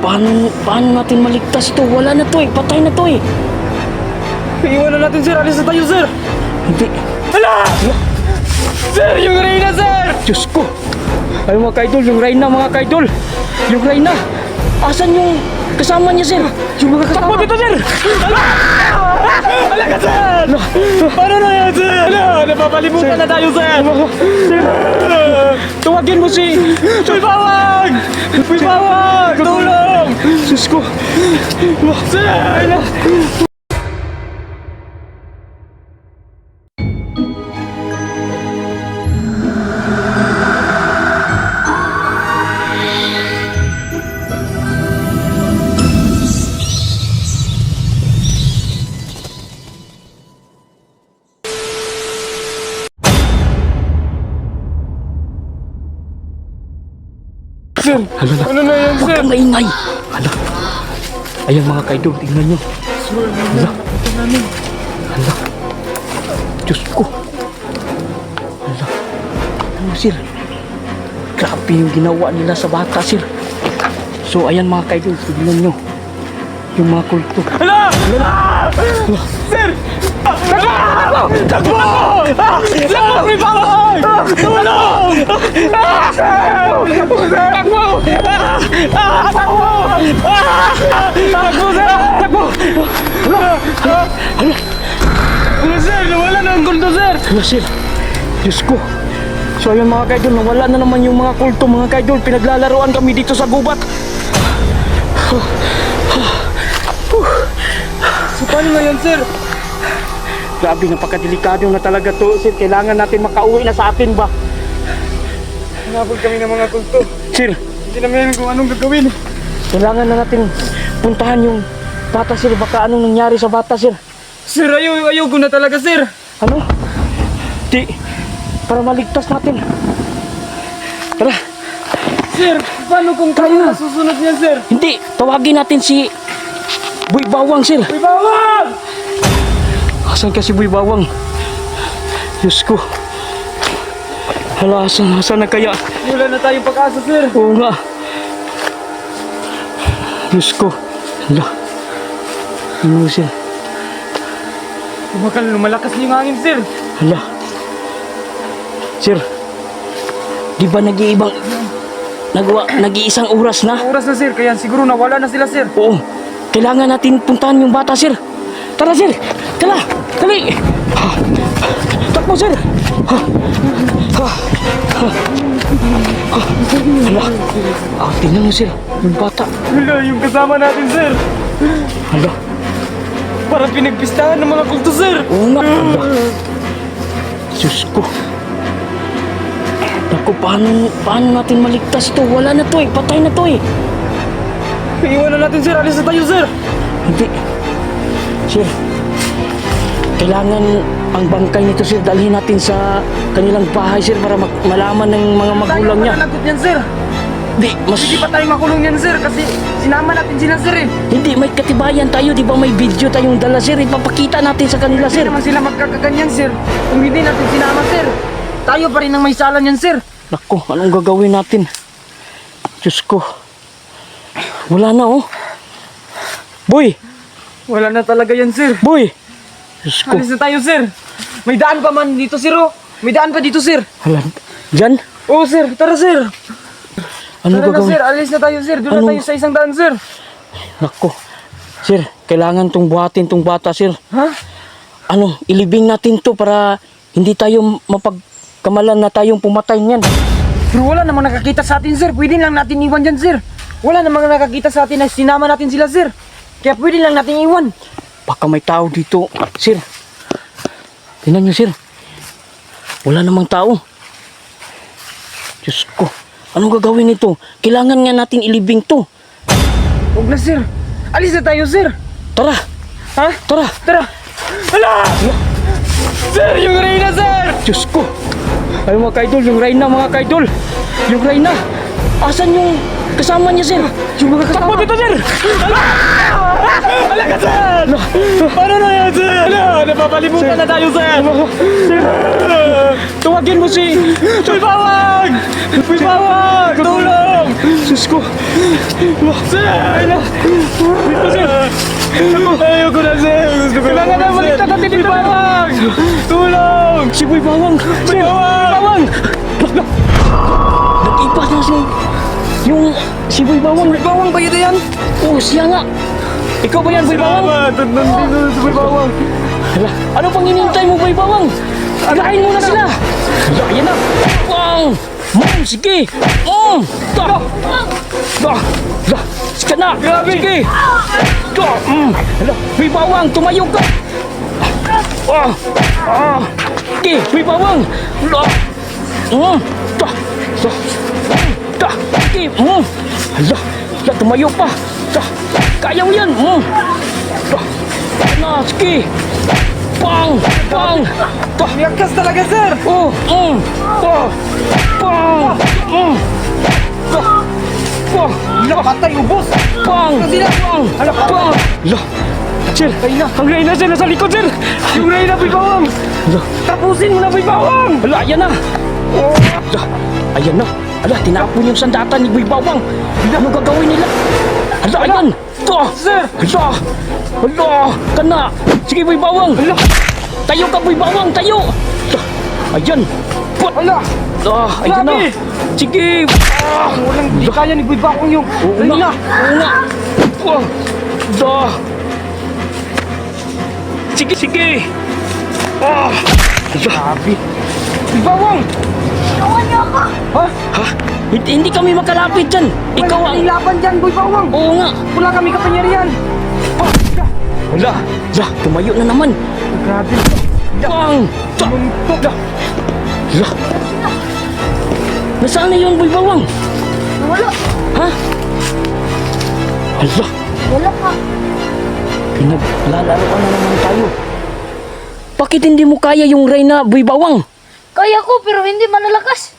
paano natin maligtas to? Wala na to eh, patay na to eh. Iwan na natin, sir. Alis na tayo, sir. Hindi. Hala! Sir, yung Reyna, sir! Diyos ko. Ay mga kaidol, yung Reyna mga kaidol. Yung Reyna. Asan yung kasama niya, sir? Yung mga kasama. Takbo dito, sir! Hala! Hala ka, sir! Paano na yan, sir? Hala, napapalibutan na tayo, sir! Tawagin mo si... May bawang! May bawang! Tulong! Diyos ko. Sir! Sir, Hala. ano na yan, Huwag sir? kang maingay. Hala. Ayan mga kaidol, tingnan nyo. Hala. Hala. Diyos ko. Hala. Ano, sir? Grabe yung ginawa nila sa bata, sir. So, ayan mga kaidol, tingnan nyo. Yung mga kulto. Hala! Sir! Takbo! Takbo! Sir! May bawang! Tulong! Takbo! Takbo! Takbo, sir! Takbo! Ano, sir? Nawala na ang kulto, sir! Hala, sir. Diyos ko. So, ayan mga kaidol, nawala na naman yung mga kulto, mga kaidol. Pinaglalaroan kami dito sa gubat. So, paano na yan, sir? Grabe, napakadelikado na talaga to, sir. Kailangan natin makauwi na sa atin ba? Hanapon kami ng mga kulto. Sir, Hindi namin kung anong gagawin. kailangan na natin puntahan yung bata, sir. Baka anong nangyari sa bata, sir? Sir, ayaw ko na talaga, sir. Ano? Di, para maligtas natin. Tara, Sir, paano kung tayo na susunod niyan, sir? hindi. Tawagin natin si Boy Bawang, sir. May bawang! Asan ka si Boy Bawang? Diyos ko. Hala, asan na kaya? Wala na tayong pag-asa, sir. Oo nga. Diyos ko. Hala. Ano, sir? Lumalakas na yung hangin, sir. Hala. Sir, di ba nag-iisang oras na? Oras na, sir. Kaya siguro nawala na sila, sir. Oo. Kailangan natin puntahan yung bata, sir. Tara, sir. Tara. Dali. Takbo, sir. Hala. Tingnan mo, sir. Yung bata. Wala, yung kasama natin, sir. Hala. Parang pinagpistahan ng mga kulto, sir. Oo nga. Hala. Diyos ko. Naku, paano natin maligtas to? Wala na to eh. Patay na to eh. Iwan na natin, sir. Alis na tayo, sir. Hindi. Sir, kailangan ang bangkay nito, sir, dalhin natin sa kanilang bahay, sir, para malaman ng mga magulang niya. Tayo pa niyan, sir. Hindi, Hindi pa tayo makulong yan, sir. Kasi sinama natin sila, sir, eh. Hindi, may katibayan tayo, di ba may video tayong dala, sir? Ipapakita natin sa kanila, Hindi sir. naman sila magkakaganyan, sir. Kung hindi natin sinama, sir. Tayo pa rin ang may sala niyan, sir. Naku, anong gagawin natin? Diyos ko. Wala na, oh. Boy! Wala na talaga yan, sir. Boy! Diyos ko. Alis na tayo, sir. May daan pa man dito, sir, oh. May daan pa dito, sir. Hala, dyan? Oo, sir. Tara, sir. Ano Tara na, gagawin? sir. Alis na tayo, sir. Doon Ano? na tayo sa isang daan, sir. Naku. Sir, kailangan tong buhatin tong bata, sir. Ha? Ano, ilibing natin to para hindi tayo mapagkamalan na tayong pumatay niyan. Pero wala namang nakakita sa atin, sir. Pwede lang natin iwan dyan, sir. Wala namang nakakita sa atin na sinama natin sila, sir. Kaya pwede lang natin iwan. Baka may tao dito, sir. Tingnan nyo, sir. Wala namang tao. Diyos ko. Anong gagawin nito? Kailangan nga natin ilibing to. Huwag na, sir. Alis na tayo, sir. Tara. Ha? Tara. Tara. Hala! Sir, yung Reyna, sir! Diyos ko. Ay mga kaidol, yung Reyna, mga kaidol. Yung Reyna. Asan yung kasama niya, sir? Yung mga kasama. Takbo dito, sir! Hala! Hala ka, sir! Paano na yan, sir? Hala, napapalibutan na tayo, sir! Tawagin mo si... May bawang! May bawang! Tulong! Diyos ko. Sir! Ayoko na, sir! Gusto ko kailangan na baliktad natin ni Bawang! Tulong! Si Boy Bawang! Sir! Boy Bawang! Nag-ipas na yung si Boy Bawang. Boy Bawang ba yun yan? Oo, siya nga. Ikaw ba yan, Boy Bawang? Salamat! Nandito si Boy Bawang! Hala, ano pang hinintay mo, Boy Bawang? Agahin mo na sila! Hala, ayan na! Bang! Sige! Da! Da! Da! Sige na! Sige! Da! Hala, Boy Bawang, tumayo ka! Sige, Boy Bawang! Da! Da! Da! Da! Sige! Hala, hala, tumayo pa! Da! Kaya mo yan! Da! Na, sige! Bang! Bang! Da! Miyakas talaga, sir! Oh! Bang! Bang! Da! Bang! Napatay, ubos! Bang! Sila! Bang! Hala, Bang! Hala! Sir! Ang Reyna, sir! Nasa likod, sir! Yung Reyna, Boy Bawang! Hala! Tapusin mo na, Boy Bawang! Hala! Ayan na! Hala! Ayan na! Hala! Tinapon yung sandata ni Boy Bawang! Ano gagawin nila? Hala! Ayan! Da! Sir! Hala! Hala! Kana! Sige, Boy Bawang! Hala! Tayo ka, Boy Bawang! Tayo! Da! Ayan! Pat! Hala! Ayan na! Grabe! Sige! Walang di kaya ni Boy Bawang yung Oo Reyna! nga! Oo nga! Da! Sige, sige! Hala! Grabe! Boy Bawang! Tawan niyo ako! Ha? Ha? Hindi kami makalapit dyan! Ikaw Wala ang... ilaban dyan, Boy Bawang! Oo nga! Wala kami kapangyarihan! Hala! Da! Tumayo na naman! Grabe! Bang! Da! Muntok! Hala! Nasaan na yun, Boy Bawang? Wala! Ha? Hala! Wala ka! Pinaglalaroan na naman tayo. Bakit hindi mo kaya yung Reyna, Boy Bawang? Kaya ko pero hindi malalakas.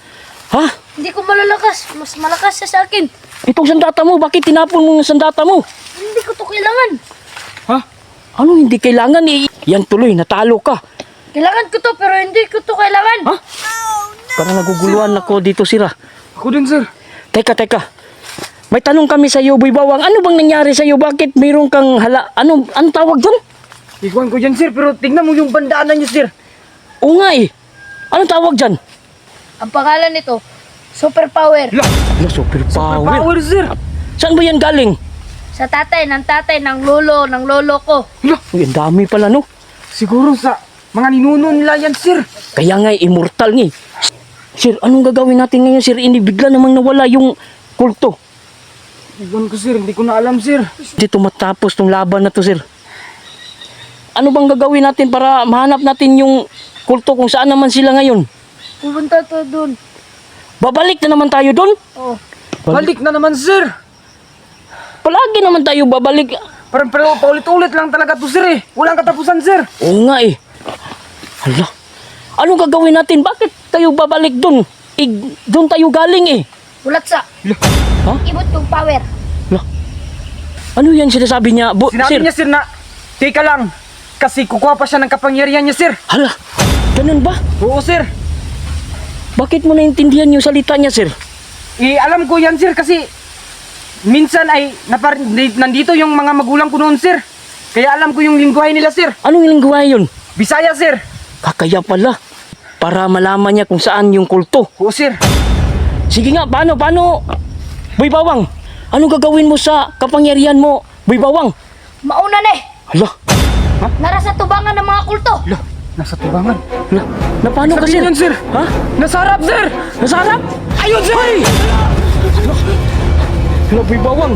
Ha? Hindi ko malalakas. Mas malakas siya sa akin. Itong sandata mo, bakit tinapon mo yung sandata mo? Hindi ko to kailangan. Ha? Ano hindi kailangan eh? Yan tuloy, natalo ka. Kailangan ko to pero hindi ko to kailangan. Ha? Parang naguguluhan ako dito, Sira. Ako din, sir! Teka. May tanong kami sa iyo, Boy Bawang. Ano bang nangyari sa iyo? Bakit mayroon kang anong tawag dyan? Ikuan ko dyan, sir, pero tingnan mo yung bandaanan niyo, sir! Oo nga eh. Anong tawag dyan? Ang pangalan nito, Superpower. Hala! Ano, super power. Power, sir! Saan ba yan galing? Sa tatay, ng lolo ko. Hala! Uy, ang dami pala, no? Siguro sa mga ninuno nila yan, sir! Kaya nga, immortal nga eh. Sir, anong gagawin natin ngayon, Sir? Hindi bigla namang nawala yung kulto. Ikuan ko, sir, hindi ko na alam, sir! Dito matapos tong laban na to, Sir. Ano bang gagawin natin para mahanap natin yung kulto kung saan naman sila ngayon? Pupunta to dun. Babalik na naman tayo doon? Oh. Balik na naman, sir! Palagi naman tayo babalik. Parang paulit-ulit lang talaga to, sir, eh! Walang katapusan, sir! Oo nga eh. Hala. Anong gagawin natin? Bakit tayo babalik doon? Doon tayo galing eh. Ulat sa. Ha? Ibot yung power. Hala. Ano yan sinasabi niya? Sinabi Sir. niya, sir, na teka lang, kasi kukuha pa siya ng kapangyarihan niya, sir! Hala. Ganun ba? Oo, sir! Bakit mo naintindihan yung salita niya, Sir? Alam ko yan, sir, kasi minsan ay nandito yung mga magulang ko noon, sir. Kaya alam ko yung lingwahe nila, sir. Anong lingwahe yun? Bisaya, sir. Kakaya pala. Para malaman niya kung saan yung kulto. Oo, sir. Sige nga, paano? Boy Bawang, anong gagawin mo sa kapangyarihan mo, Boy Bawang? Mauna na eh. Hala, Nara sa tubangan ng mga kulto. Hala, nasa tubangan. hala, na paano ka, Sir? Sabihin yun, sir. Ha? Nasa harap, sir. Nasa harap? Ayun, sir. Hala, Boy Bawang,